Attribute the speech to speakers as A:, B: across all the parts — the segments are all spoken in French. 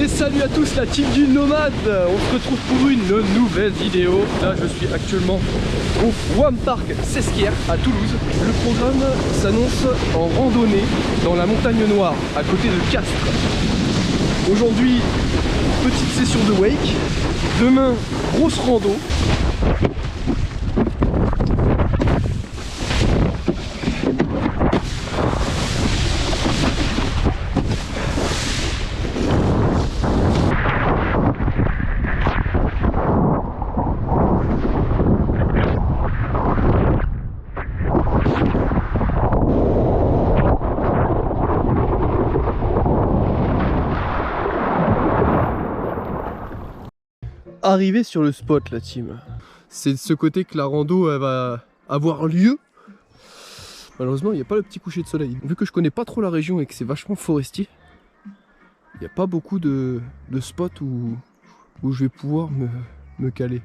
A: Et salut à tous la team du Nomade. On se retrouve pour une nouvelle vidéo. Là je suis actuellement au One Park Sesquières à Toulouse. Le programme s'annonce en randonnée dans la montagne noire à côté de Castres. Aujourd'hui petite session de wake. Demain grosse rando. Arrivé sur le spot la team. C'est de ce côté que la rando elle va avoir lieu. Malheureusement il n'y a pas le petit coucher de soleil. Vu que je connais pas trop la région et que c'est vachement forestier, il n'y a pas beaucoup de spots où je vais pouvoir me caler.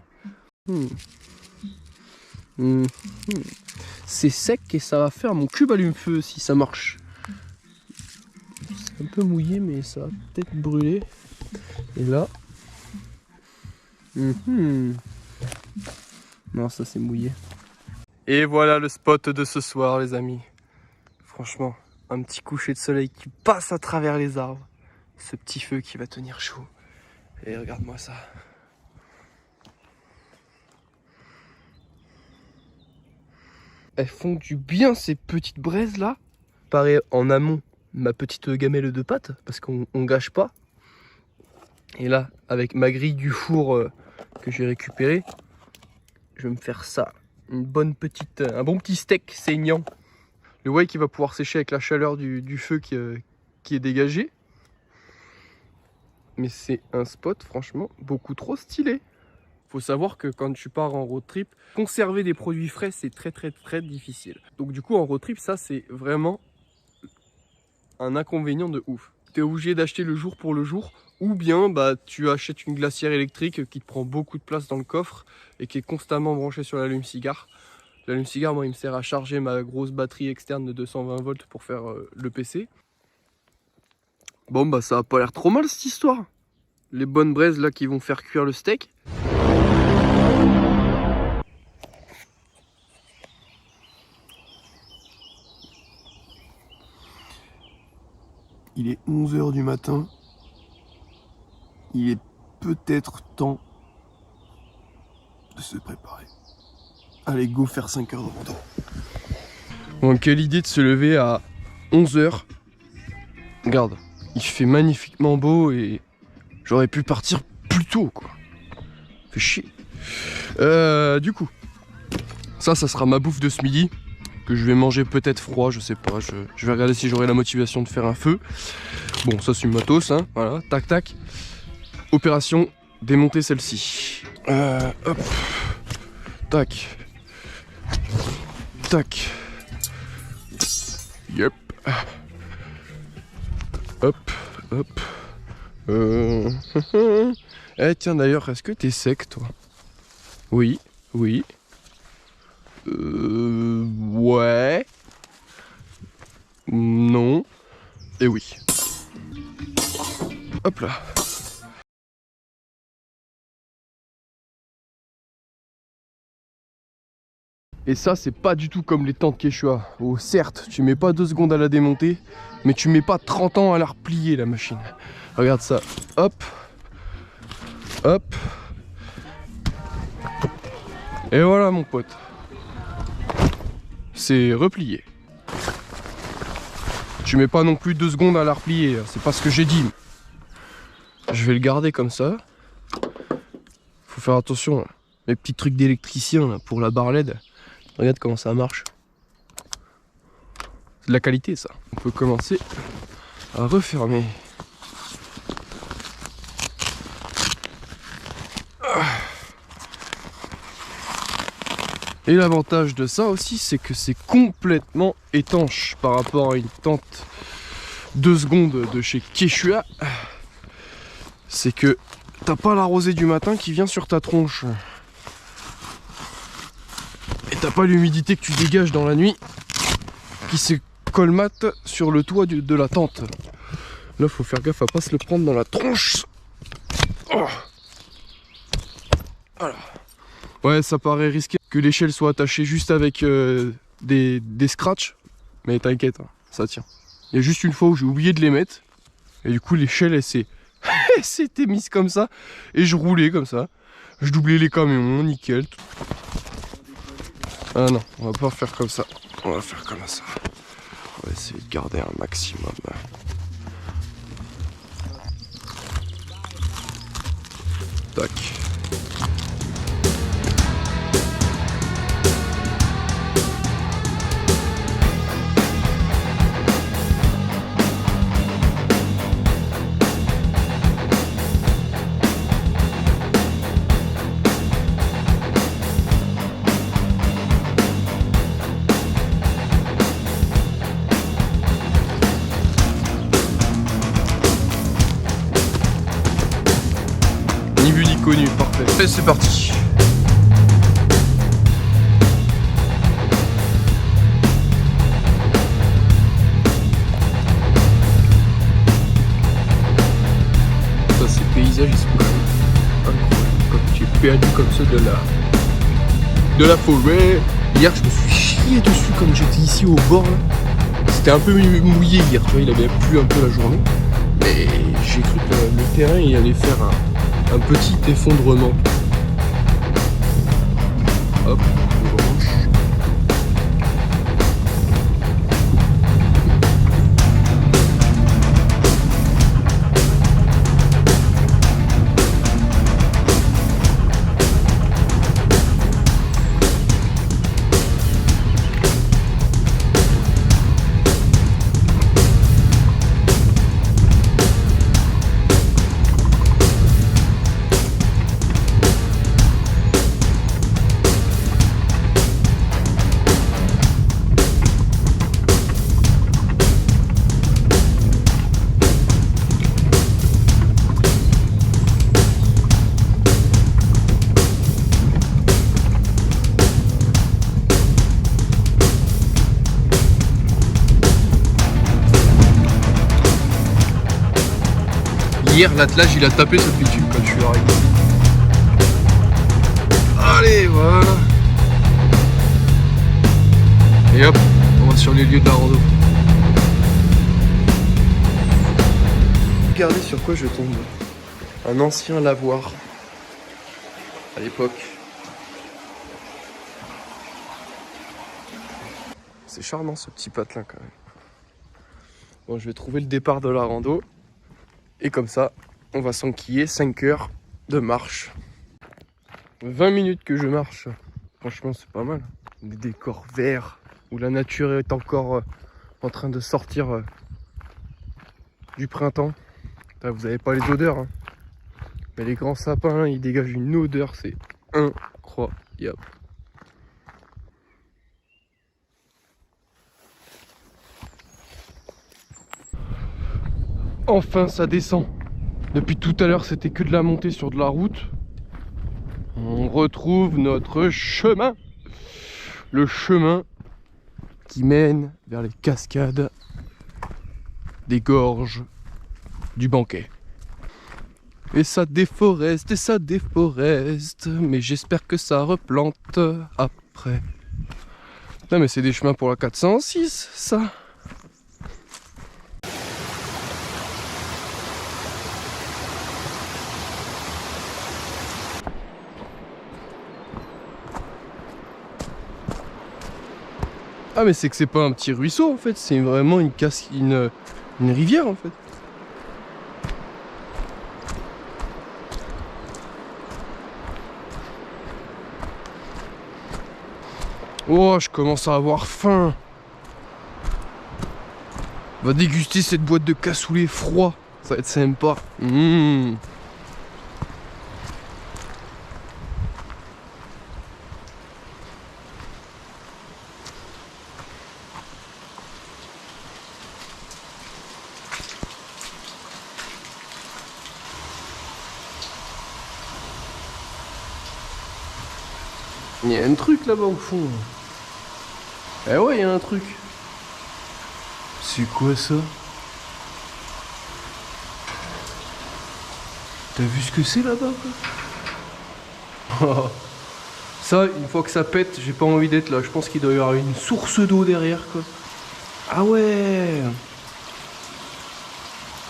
A: C'est sec et ça va faire mon cube allume-feu si ça marche. C'est un peu mouillé mais ça va peut-être brûler. Et là... Non, ça c'est mouillé. Et voilà le spot de ce soir les amis. Franchement, un petit coucher de soleil qui passe à travers les arbres. Ce petit feu qui va tenir chaud. Et regarde-moi ça. Elles font du bien ces petites braises là. Pareil en amont ma petite gamelle de pâte parce qu'on gâche pas. Et là, avec ma grille du four que j'ai récupéré, je vais me faire ça. Un bon petit steak saignant. Le whey qui va pouvoir sécher avec la chaleur du feu qui est dégagé. Mais c'est un spot franchement beaucoup trop stylé. Faut savoir que quand tu pars en road trip, conserver des produits frais c'est très difficile. Donc du coup en road trip ça c'est vraiment un inconvénient de ouf. Tu es obligé d'acheter le jour pour le jour. Ou bien bah, tu achètes une glacière électrique qui te prend beaucoup de place dans le coffre et qui est constamment branchée sur l'allume-cigare. L'allume-cigare, moi, il me sert à charger ma grosse batterie externe de 220 volts pour faire le PC. Bon, bah ça a pas l'air trop mal cette histoire. Les bonnes braises là qui vont faire cuire le steak. Il est 11 h du matin. Il est peut-être temps de se préparer. Allez, go faire 5 heures de rando. Bon, quelle idée de se lever à 11 h. Regarde, il fait magnifiquement beau et j'aurais pu partir plus tôt, quoi. Fait chier. Du coup, ça sera ma bouffe de ce midi. Que je vais manger peut-être froid, je sais pas. Je vais regarder si j'aurai la motivation de faire un feu. Bon, ça c'est une matos, hein. Voilà, tac tac. Opération, démonter celle-ci. Hop. Tac. Tac. Yep. Hop. Hop. Eh tiens d'ailleurs, est-ce que t'es sec toi? Oui. Oui. Ouais. Non. Et oui. Hop là. Et ça c'est pas du tout comme les tentes Quechua. Oh certes tu mets pas 2 secondes à la démonter, mais tu mets pas 30 ans à la replier la machine. Regarde ça. Hop. Hop. Et voilà mon pote. C'est replié. Tu mets pas non plus 2 secondes à la replier, c'est pas ce que j'ai dit. Je vais le garder comme ça. Faut faire attention, les petits trucs d'électricien pour la barre LED. Regarde comment ça marche. C'est de la qualité ça. On peut commencer à refermer. Et l'avantage de ça aussi, c'est que c'est complètement étanche par rapport à une tente 2 secondes de chez Quechua. C'est que t'as pas la rosée du matin qui vient sur ta tronche. Et t'as pas l'humidité que tu dégages dans la nuit qui se colmate sur le toit de la tente. Là faut faire gaffe à pas se le prendre dans la tronche. Oh. Voilà. Ouais, ça paraît risqué que l'échelle soit attachée juste avec des scratchs. Mais t'inquiète, hein, ça tient. Il y a juste une fois où j'ai oublié de les mettre. Et du coup, l'échelle, elle s'était mise comme ça. Et je roulais comme ça. Je doublais les camions, nickel. Ah non, on va pas faire comme ça. On va faire comme ça. On va essayer de garder un maximum. Tac. Ni vu ni connu, parfait. Et c'est parti. Ça, ces paysages, ils sont quand même incroyables. Quand tu es perdu comme ça de la forêt. Hier, je me suis chié dessus comme j'étais ici au bord. C'était un peu mouillé hier, tu vois, il avait plu un peu la journée. Mais j'ai cru que le terrain, il allait faire un petit effondrement. Hop, on branche. Hier, l'attelage il a tapé sur le bitume quand je suis arrivé. Allez, voilà. Et hop, on va sur les lieux de la rando. Regardez sur quoi je tombe. Un ancien lavoir. À l'époque. C'est charmant ce petit patelin quand même. Bon, je vais trouver le départ de la rando. Et comme ça, on va s'enquiller 5 heures de marche. 20 minutes que je marche. Franchement, c'est pas mal. Des décors verts, où la nature est encore en train de sortir du printemps. Là, vous n'avez pas les odeurs. Hein. Mais les grands sapins, ils dégagent une odeur, c'est incroyable. Enfin, ça descend. Depuis tout à l'heure, c'était que de la montée sur de la route. On retrouve notre chemin. Le chemin qui mène vers les cascades des gorges du Banquet. Et ça déforeste, mais j'espère que ça replante après. Non mais c'est des chemins pour la 406, ça. Ah mais c'est que c'est pas un petit ruisseau en fait, c'est vraiment une rivière en fait. Oh, je commence à avoir faim. On va déguster cette boîte de cassoulet froid, ça va être sympa. Il y a un truc là-bas au fond. Eh ouais, il y a un truc. C'est quoi ça? T'as vu ce que c'est là-bas, quoi? Ça, une fois que ça pète, j'ai pas envie d'être là. Je pense qu'il doit y avoir une source d'eau derrière, quoi. Ah ouais.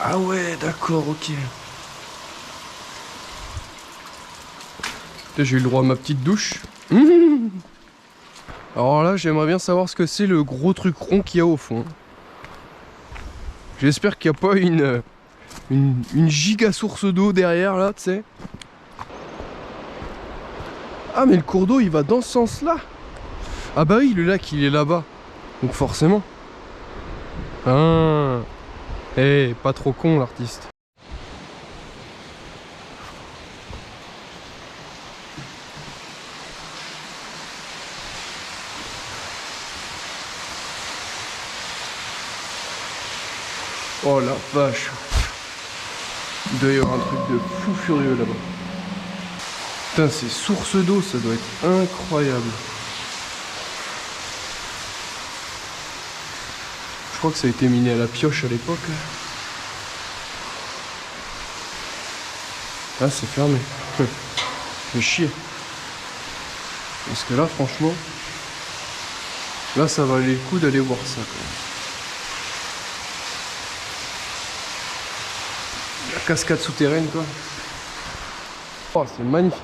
A: Ah ouais, d'accord, ok. J'ai eu le droit à ma petite douche. Alors là, j'aimerais bien savoir ce que c'est le gros truc rond qu'il y a au fond. J'espère qu'il n'y a pas une giga source d'eau derrière là, tu sais. Ah mais le cours d'eau il va dans ce sens là. Ah bah oui, le lac il est là-bas. Donc forcément. Ah. Eh, pas trop con l'artiste. Oh la vache. Il doit y avoir un truc de fou furieux là-bas. Putain, ces sources d'eau, ça doit être incroyable. Je crois que ça a été miné à la pioche à l'époque. Ah, c'est fermé. Fait chier. Parce que là, franchement, là, ça valait le coup d'aller voir ça, quoi. La cascade souterraine, quoi. Oh, c'est magnifique.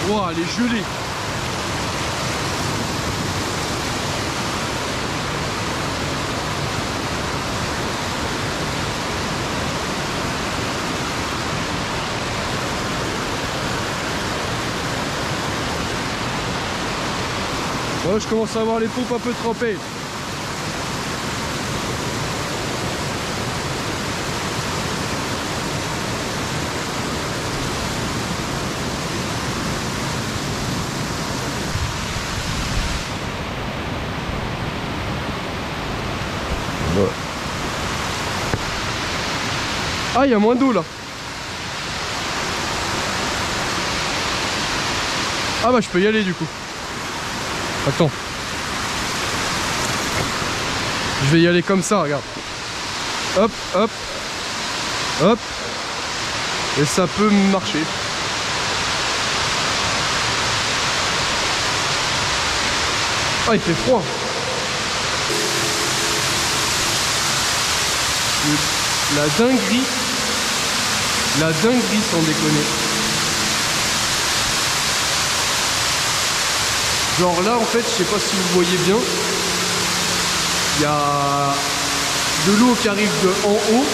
A: Wow, elle est gelée. Oh, je commence à avoir les pompes un peu trempées. Ah, il y a moins d'eau là. Ah bah je peux y aller du coup. Attends. Je vais y aller comme ça, regarde. Hop, hop, hop. Et ça peut marcher. Ah, il fait froid. La dinguerie sans déconner. Genre là en fait, je sais pas si vous voyez bien, il y a de l'eau qui arrive de en haut,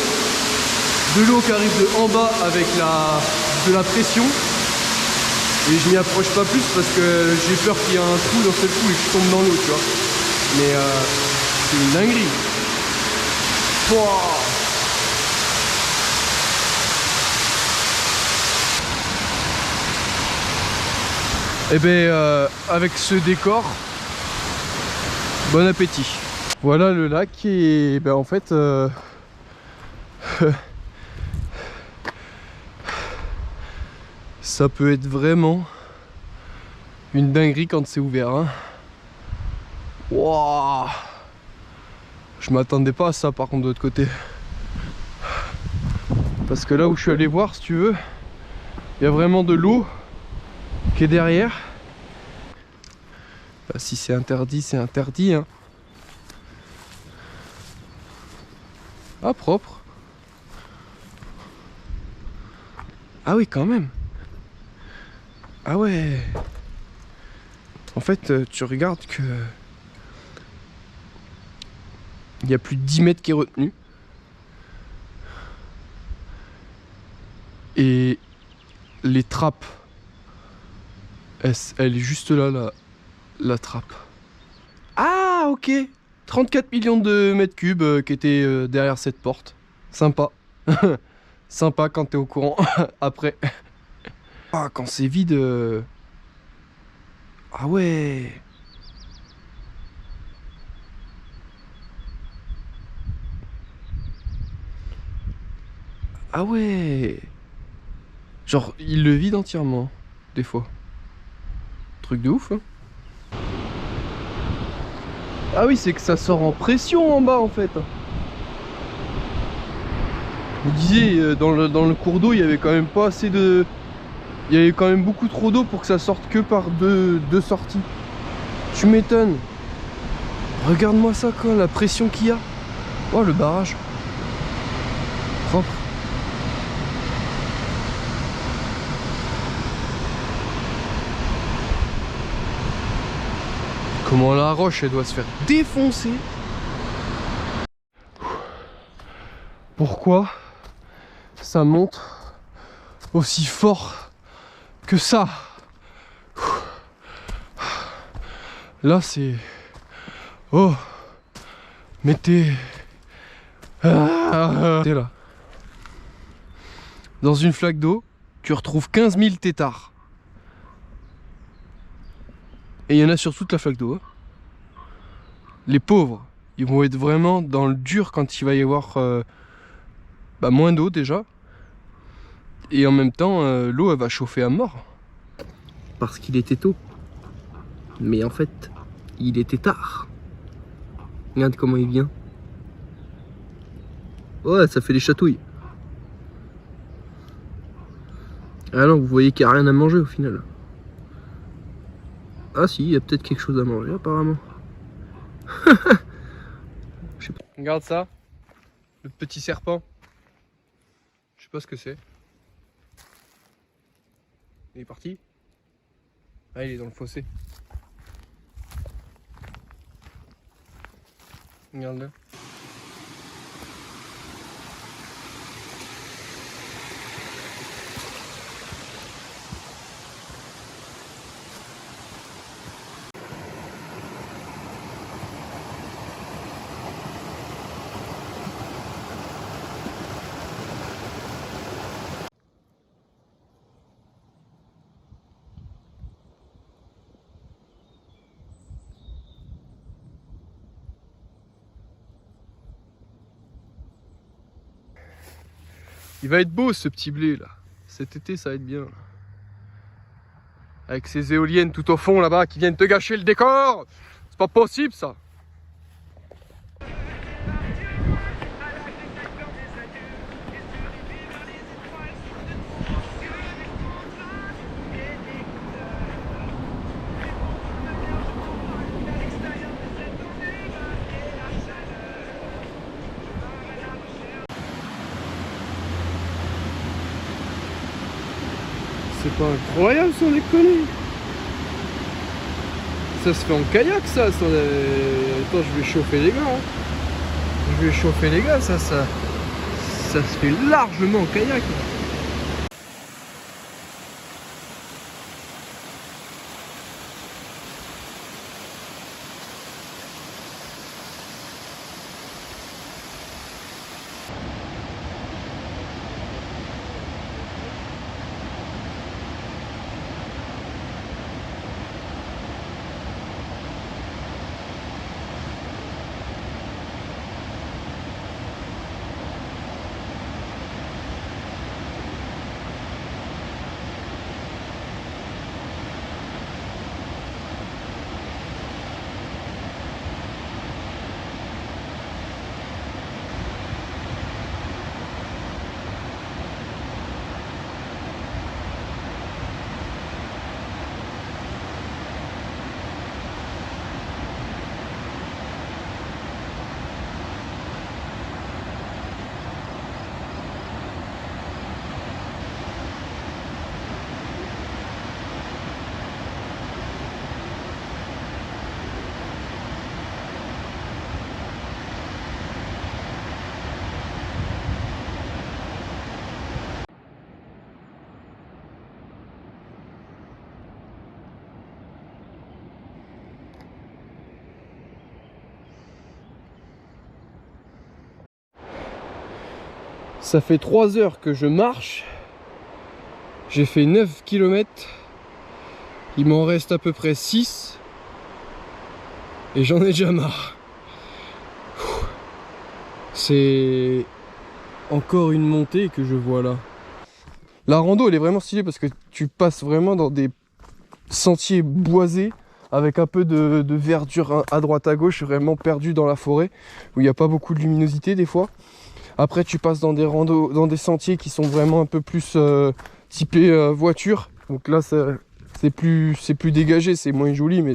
A: de l'eau qui arrive de en bas avec de la pression. Et je m'y approche pas plus parce que j'ai peur qu'il y ait un trou dans cette trou et que je tombe dans l'eau, tu vois. Mais c'est une dinguerie. Pouah. Et ben avec ce décor, bon appétit. Voilà le lac et ben en fait ça peut être vraiment une dinguerie quand c'est ouvert, hein. Wow. Je m'attendais pas à ça par contre de l'autre côté. Parce que là où je suis allé voir, si tu veux, il y a vraiment de l'eau qui est derrière. Bah, si c'est interdit, c'est interdit, hein. Ah, propre. Ah oui, quand même. Ah ouais. En fait, tu regardes que Il y a plus de 10 mètres qui est retenu. Et les trappes, elle est juste là, la trappe. Ah, ok. 34 millions de mètres cubes qui étaient derrière cette porte. Sympa. Sympa quand t'es au courant. Après. Ah, quand c'est vide... Ah ouais. Ah ouais. Genre, il le vide entièrement, des fois. Truc de ouf, hein. Ah oui, c'est que ça sort en pression en bas, en fait. Vous disiez, dans le cours d'eau, il y avait quand même pas assez de... Il y avait quand même beaucoup trop d'eau pour que ça sorte que par deux sorties. Tu m'étonnes. Regarde-moi ça, quoi, la pression qu'il y a. Oh, le barrage. Propre. Comment la roche, elle doit se faire défoncer. Pourquoi ça monte aussi fort que ça? Là, c'est... Oh. Mais t'es... T'es là. Dans une flaque d'eau, tu retrouves 15 000 têtards. Et il y en a sur toute la flaque d'eau. Les pauvres, ils vont être vraiment dans le dur quand il va y avoir moins d'eau déjà. Et en même temps, l'eau, elle va chauffer à mort. Parce qu'il était tôt. Mais en fait, il était tard. Regarde comment il vient. Ouais, ça fait des chatouilles. Ah non, vous voyez qu'il n'y a rien à manger au final. Ah si, il y a peut-être quelque chose à manger apparemment. Je sais pas. Regarde ça. Le petit serpent. Je sais pas ce que c'est. Il est parti. Ah, il est dans le fossé. Regarde-le. Il va être beau ce petit blé là. Cet été ça va être bien. Avec ces éoliennes tout au fond là-bas qui viennent te gâcher le décor. C'est pas possible ça. C'est pas incroyable sans déconner. Ça se fait en kayak ça. Attends, je vais chauffer les gars. Hein. Je vais chauffer les gars, ça se fait largement en kayak. Ça fait 3 heures que je marche. J'ai fait 9 km. Il m'en reste à peu près 6. Et j'en ai déjà marre. C'est encore une montée que je vois là. La rando elle est vraiment stylée parce que tu passes vraiment dans des sentiers boisés avec un peu de verdure à droite à gauche, vraiment perdu dans la forêt où il n'y a pas beaucoup de luminosité des fois. Après tu passes dans des randos, dans des sentiers qui sont vraiment un peu plus typés voiture. Donc là c'est plus dégagé, c'est moins joli, mais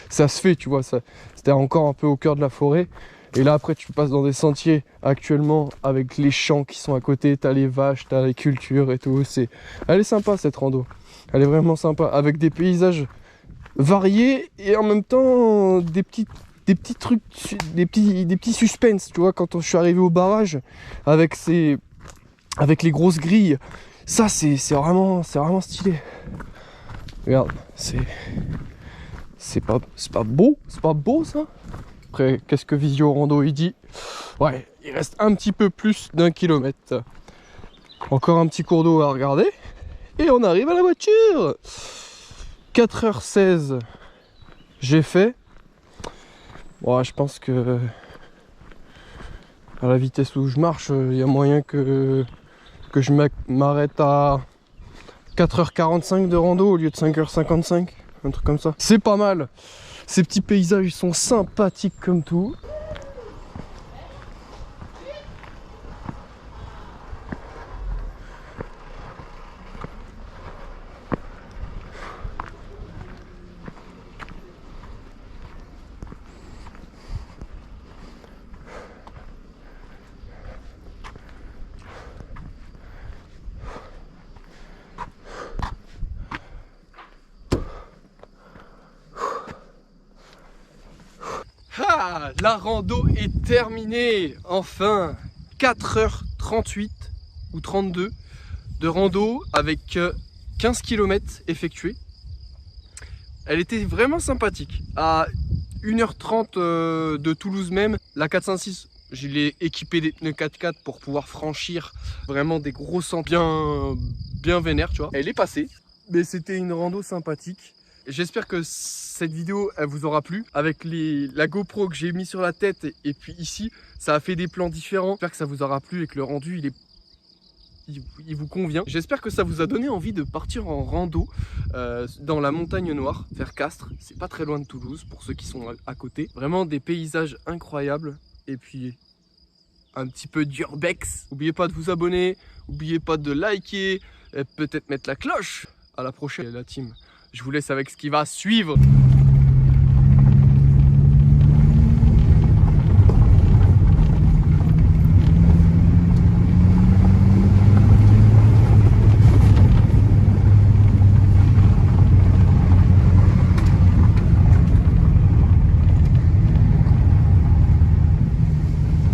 A: ça se fait, tu vois. C'était encore un peu au cœur de la forêt. Et là après tu passes dans des sentiers actuellement avec les champs qui sont à côté, t'as les vaches, t'as les cultures et tout. Elle est sympa cette rando, elle est vraiment sympa, avec des paysages variés et en même temps des petits trucs, des petits suspens, tu vois. Quand je suis arrivé au barrage avec les grosses grilles, ça c'est vraiment stylé. Regarde, c'est pas beau ça. Après, qu'est-ce que Visio Rando il dit? Ouais, il reste un petit peu plus d'1 kilomètre. Encore un petit cours d'eau à regarder. Et on arrive à la voiture. 4h16 j'ai fait. Ouais, je pense que à la vitesse où je marche, il y a moyen que je m'arrête à 4h45 de rando au lieu de 5h55. Un truc comme ça. C'est pas mal. Ces petits paysages ils sont sympathiques comme tout. Ah, la rando est terminée, enfin. 4h38 ou 32 de rando avec 15 km effectués. Elle était vraiment sympathique. À 1h30 de Toulouse même, la 406, je l'ai équipé des pneus 4x4 pour pouvoir franchir vraiment des gros sentiers bien vénères, tu vois. Elle est passée, mais c'était une rando sympathique. J'espère que cette vidéo elle vous aura plu. Avec la GoPro que j'ai mis sur la tête et puis ici, ça a fait des plans différents. J'espère que ça vous aura plu et que le rendu il vous convient. J'espère que ça vous a donné envie de partir en rando dans la montagne noire, vers Castres. C'est pas très loin de Toulouse pour ceux qui sont à côté. Vraiment des paysages incroyables. Et puis un petit peu d'urbex. N'oubliez pas de vous abonner, n'oubliez pas de liker, peut-être mettre la cloche. À la prochaine la team. Je vous laisse avec ce qui va suivre.